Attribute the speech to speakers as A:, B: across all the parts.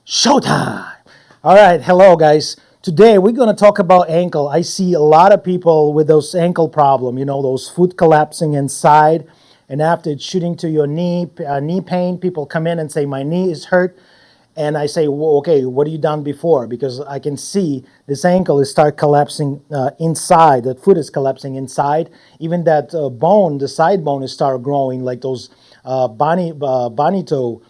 A: Showtime! All right, hello guys. Today we're going to talk about ankle. I see a lot of people with those ankle problem, those foot collapsing inside, and after it's shooting to your knee pain, people come in and say, my knee is hurt. And I say, well, okay, what have you done before? Because I can see this ankle is start collapsing inside. That foot is collapsing inside. Even that bone, the side bone, is start growing like those bonito.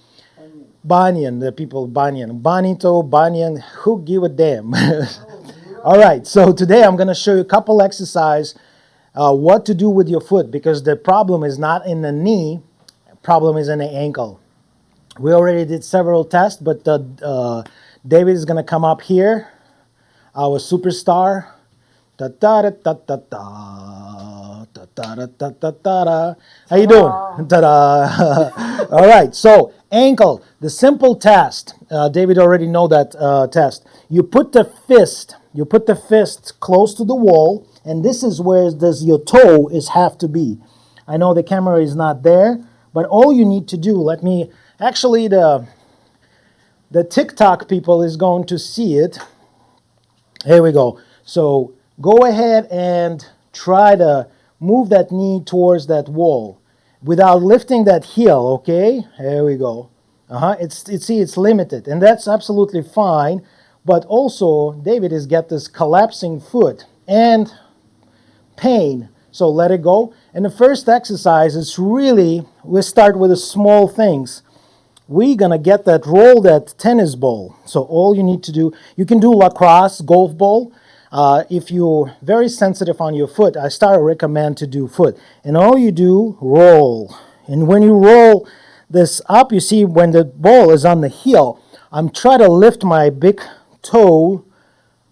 A: Banyan, the people Banyan. Bonito, Banyan, who give a damn? All right, so today I'm going to show you a couple exercise what to do with your foot, because the problem is not in the knee, problem is in the ankle. We already did several tests, but David is going to come up here, our superstar. Da da da da da da da da da da da. How you doing? Ta-da! All right. So ankle, the simple test. David already know that test. You put the fist close to the wall, and this is where your toe have to be. I know the camera is not there, but all you need to do. Let me actually the TikTok people is going to see it. Here we go. So go ahead and try to move that knee towards that wall without lifting that heel, okay? There we go. It's limited, and that's absolutely fine. But also, David has got this collapsing foot and pain, so let it go. And the first exercise is we start with the small things. We're going to get roll that tennis ball. So all you need to do, you can do lacrosse, golf ball. If you're very sensitive on your foot, I recommend to do foot. And all you do, roll. And when you roll this up, you see when the ball is on the heel, I'm trying to lift my big toe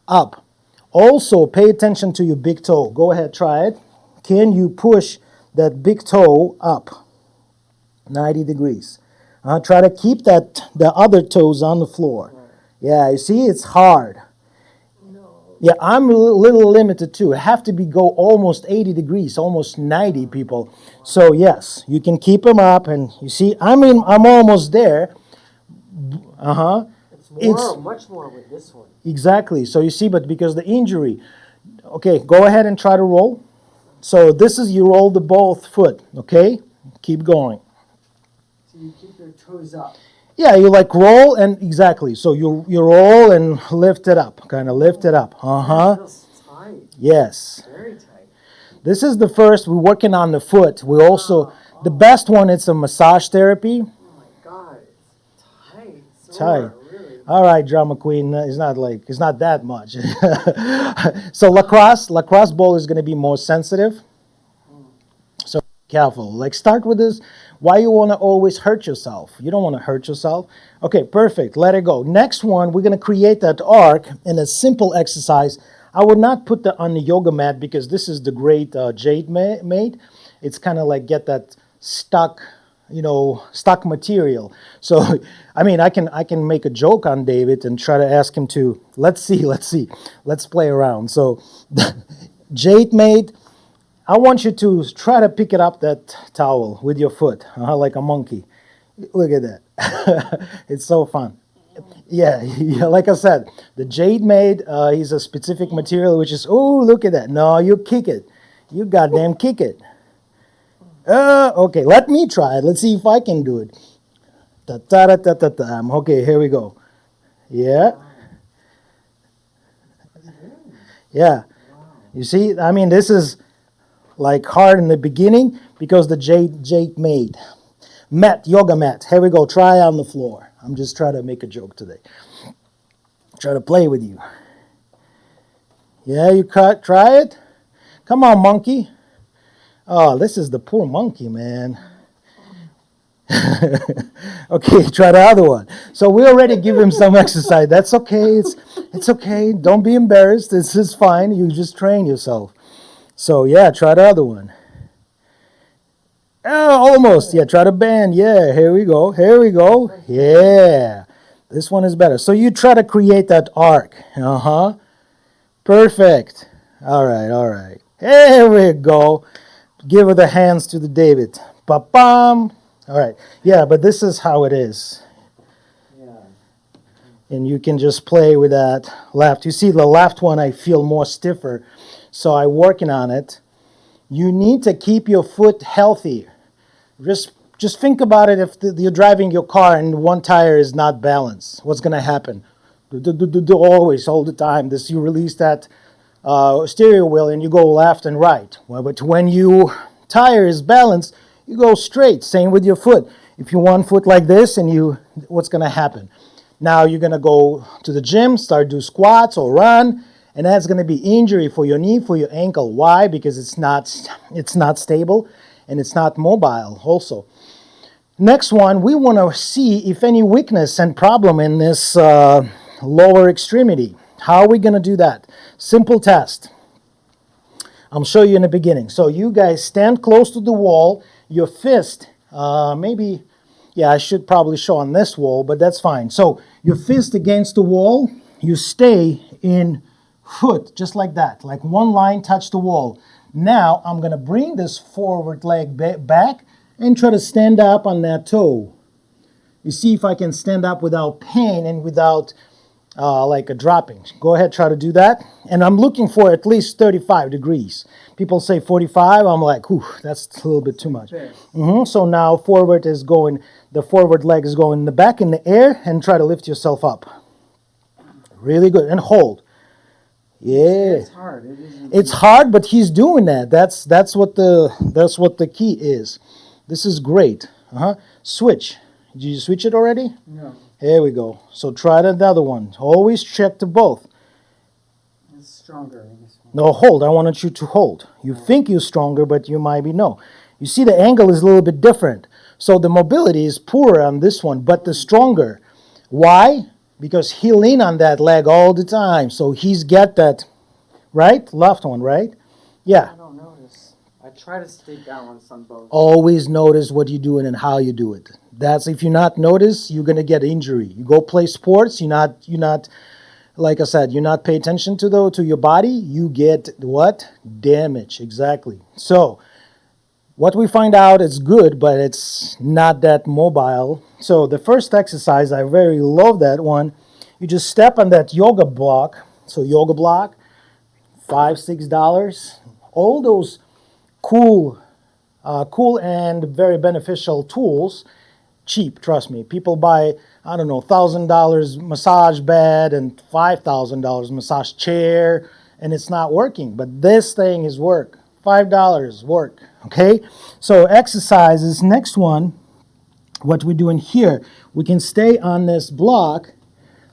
A: up. Also, pay attention to your big toe. Go ahead, try it. Can you push that big toe up 90 degrees? Try to keep the other toes on the floor. Yeah, you see, it's hard. Yeah, I'm a little limited too. I have to go almost 80 degrees, almost 90 people. So yes, you can keep them up, and you see, I'm almost there.
B: It's much more with this one.
A: Exactly. So you see, but because the injury. Okay, go ahead and try to roll. So this is you roll the both foot. Okay, keep going.
B: So you keep your toes up.
A: Yeah, you roll and exactly. So you roll and lift it up, kind of lift it up.
B: That feels tight.
A: Yes.
B: Very tight.
A: This is the first. We're working on the foot. We also the best one. It's a massage therapy.
B: Oh my God, it's tight.
A: Tight.
B: Really.
A: All right, drama queen. It's not that much. So lacrosse ball is going to be more sensitive. So careful. Start with this. Why you want to always hurt yourself? You don't want to hurt yourself. Okay, perfect. Let it go. Next one, we're going to create that arc in a simple exercise. I would not put that on the yoga mat because this is the great Jade made. It's kind of get that stuck material. So, I can make a joke on David and try to ask him to, let's play around. So, Jade made. I want you to try to pick it up, that towel, with your foot, like a monkey. Look at that. It's so fun. Yeah, like I said, the Jade made is a specific material, which is, oh, look at that. No, you kick it. You goddamn kick it. Okay, let me try it. Let's see if I can do it. Ta-ta-ta-ta-ta-ta. Okay, here we go. Yeah. Yeah. You see, this is hard in the beginning because the Jade made. Yoga mat. Here we go. Try on the floor. I'm just trying to make a joke today. Try to play with you. Yeah, you try it? Come on, monkey. Oh, this is the poor monkey, man. Okay, try the other one. So we already give him some exercise. That's okay. It's okay. Don't be embarrassed. This is fine. You just train yourself. So, yeah, try the other one. Oh, almost. Yeah, try to bend. Yeah, here we go. Yeah. This one is better. So you try to create that arc. Perfect. All right. Here we go. Give her the hands to the David. Ba-bam. All right. Yeah, but this is how it is.
B: Yeah.
A: And you can just play with that left. You see the left one I feel more stiffer, so I'm working on it. You need to keep your foot healthy. Just think about it. If you're driving your car and one tire is not balanced, what's going to happen? Always, all the time. You release that steering wheel and you go left and right. But when your tire is balanced, you go straight. Same with your foot. If you one foot like this, and what's going to happen? Now you're going to go to the gym, start do squats or run, and that's going to be injury for your knee, for your ankle. Why? Because it's not stable and it's not mobile also. Next one, we want to see if any weakness and problem in this lower extremity. How are we going to do that? Simple test. I'll show you in the beginning. So you guys stand close to the wall, your fist, maybe, yeah, I should probably show on this wall, but that's fine. So your fist against the wall, you stay in foot, just like that, like one line touch the wall. Now I'm going to bring this forward leg back and try to stand up on that toe. You see if I can stand up without pain and without like a dropping. Go ahead, try to do that. And I'm looking for at least 35 degrees. People say 45. I'm like, ooh, that's a little bit too much. So now the forward leg is going in the back in the air, and try to lift yourself up. Really good. And hold. Yeah.
B: It's hard.
A: It's hard, but he's doing that. That's what the key is. This is great. Switch. Did you switch it already?
B: No.
A: Here we go. So try another one. Always check to both.
B: It's stronger in this one.
A: No, hold. I wanted you to hold. You think you're stronger, but you might be no. You see the angle is a little bit different. So the mobility is poorer on this one, but the stronger. Why? Because he lean on that leg all the time. So he's got that, right? Left one, right? Yeah.
B: I don't notice. I try to stay balanced on both.
A: Always notice what you're doing and how you do it. That's if you not notice, you're gonna get injury. You go play sports, you're not like I said, you're not pay attention to your body, you get what? Damage. Exactly. So what we find out is good, but it's not that mobile. So the first exercise, I very love that one. You just step on that yoga block. So yoga block, $5-6. All those cool and very beneficial tools, cheap, trust me. People buy, I don't know, $1,000 massage bed and $5,000 massage chair, and it's not working. But this thing is work. $5 work, okay? So exercises, next one, what we're doing here, we can stay on this block.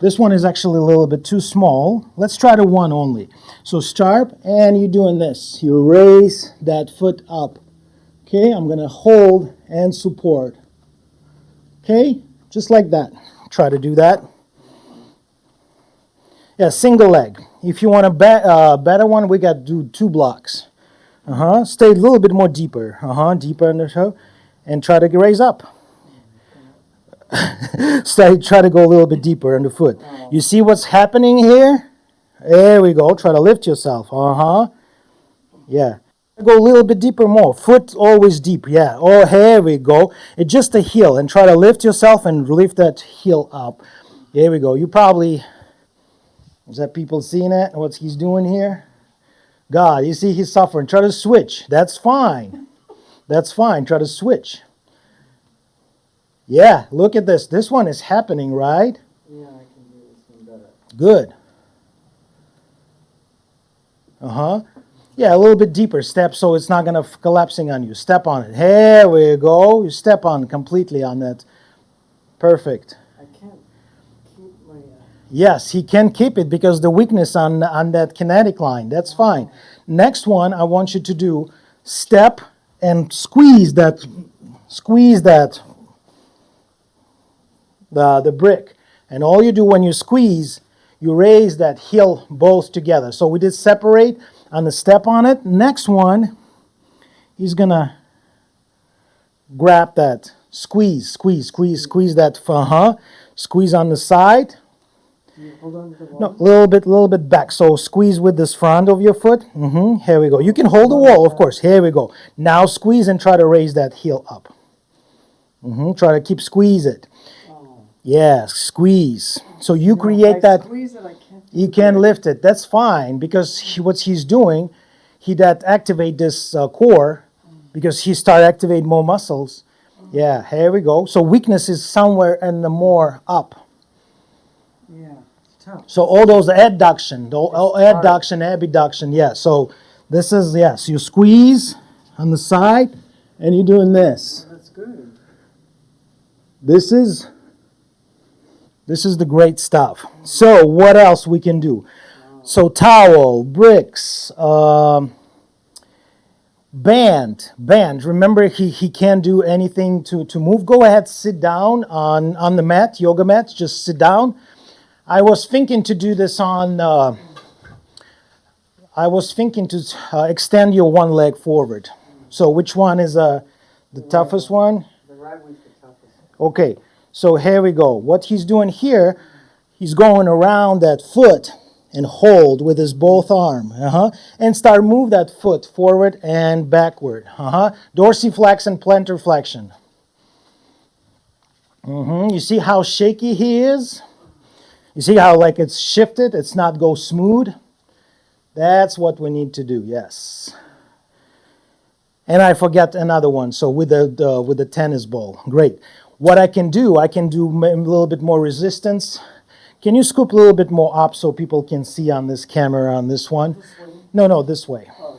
A: This one is actually a little bit too small. Let's try the one only. So start, and you're doing this. You raise that foot up. Okay, I'm going to hold and support. Okay, just like that. Try to do that. Yeah, single leg. If you want a better one, we got to do 2 blocks. Stay a little bit more deeper. Deeper in the toe. And try to raise up. Try to go a little bit deeper in the foot. You see what's happening here? There we go. Try to lift yourself. Yeah. Go a little bit deeper more. Foot always deep. Yeah. Oh, here we go. It's just a heel. And try to lift yourself and lift that heel up. Here we go. You probably... Is that people seeing it? What he's doing here? God, you see he's suffering. Try to switch. That's fine. That's fine. Try to switch. Yeah, look at this. This one is happening, right?
B: Yeah, I can do this one better.
A: Good. Yeah, a little bit deeper. Step so it's not going to collapsing on you. Step on it. Here we go. You step on completely on that. Perfect.
B: I can't keep my...
A: Yes, he can keep it because the weakness on that kinetic line. That's fine. Next one, I want you to do step and squeeze that, the brick. And all you do when you squeeze, you raise that heel both together. So we did separate on the step on it. Next one, he's going to grab that, squeeze that, squeeze on the side.
B: Hold on to the wall.
A: No, a little bit back. So squeeze with this front of your foot. Here we go. You can hold the wall, of course. Here we go. Now squeeze and try to raise that heel up. Try to keep squeeze it. Yeah, squeeze. So you
B: You know,
A: create
B: I
A: that.
B: squeeze it, I can't
A: You
B: do
A: can
B: it.
A: lift it. That's fine because what he's doing, he that activate this core because he start activate more muscles. Yeah, here we go. So weakness is somewhere in the more up.
B: Yeah, it's tough.
A: So all those adduction,
B: hard.
A: adduction, abduction. Yeah. So this is yes. You squeeze on the side, and you're doing this.
B: Oh, that's good.
A: This is the great stuff. So what else we can do? So towel, bricks, band. Remember, he can't do anything to move. Go ahead, sit down on the mat, yoga mat. Just sit down. I was thinking to do this on. I was thinking to extend your one leg forward. So which one is the toughest one?
B: The right one's the toughest.
A: Okay. So here we go. What he's doing here, he's going around that foot and hold with his both arm. And start move that foot forward and backward. Dorsiflex and plantar flexion. You see how shaky he is? You see how like it's shifted? It's not go smooth? That's what we need to do, yes. And I forget another one. So with the tennis ball. Great. What I can do a little bit more resistance. Can you scoop a little bit more up so people can see on this camera on this one?
B: This way?
A: No, this way.
B: Oh.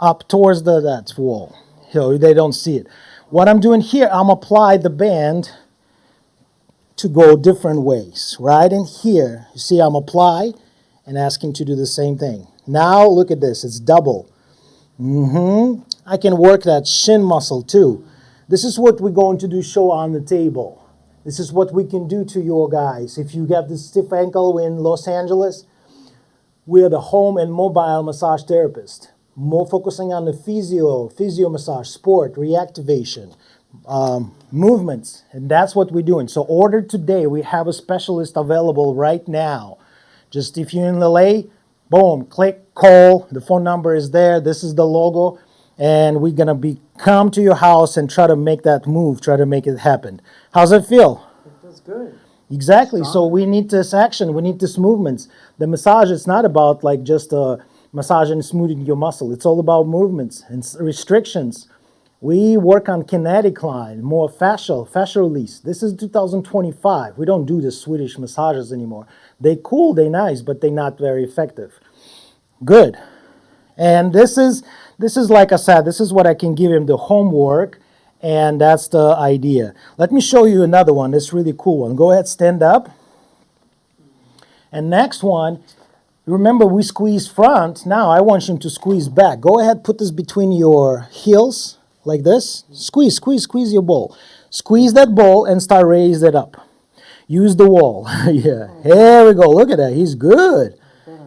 A: Up towards that wall. So they don't see it. What I'm doing here, I'm apply the band to go different ways. Right in here, you see I'm apply and asking to do the same thing. Now look at this, it's double. I can work that shin muscle too. This is what we're going to do show on the table. This is what we can do to your guys. If you have this stiff ankle in Los Angeles, we are the home and mobile massage therapist. More focusing on the physio massage, sport, reactivation, movements. And that's what we're doing. So order today. We have a specialist available right now. Just if you're in LA, boom, click, call. The phone number is there. This is the logo. And we're going to come to your house and try to make that move, try to make it happen. How's it feel?
B: It feels good.
A: Exactly. So
B: Strong.
A: we need this action. We need this movements. The massage is not about like just massaging and smoothing your muscle. It's all about movements and restrictions. We work on kinetic line, more fascial release. This is 2025. We don't do the Swedish massages anymore. They cool, they nice, but they're not very effective. Good. And this is like I said, this is what I can give him the homework, and that's the idea. Let me show you another one. This really cool one. Go ahead, stand up. And next one, remember we squeeze front. Now I want you to squeeze back. Go ahead, put this between your heels like this. Squeeze your ball. Squeeze that ball and start raise it up. Use the wall. Yeah, here we go. Look at that. He's good.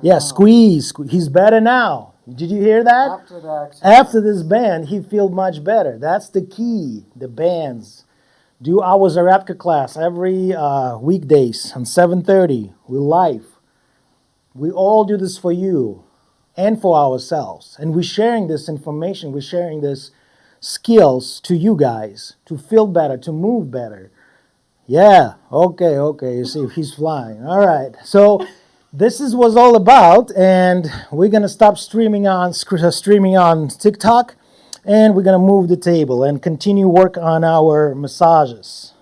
A: Yeah, squeeze. He's better now. Did you hear that?
B: After that.
A: After this band, he feels much better. That's the key, the bands. Do our Zaratka class every weekdays on 7:30. We live. We all do this for you and for ourselves. And we're sharing this information. We're sharing this skills to you guys to feel better, to move better. Yeah, okay. You see, he's flying. All right. So this is what's all about, and we're gonna stop streaming on TikTok, and we're gonna move the table and continue work on our massages.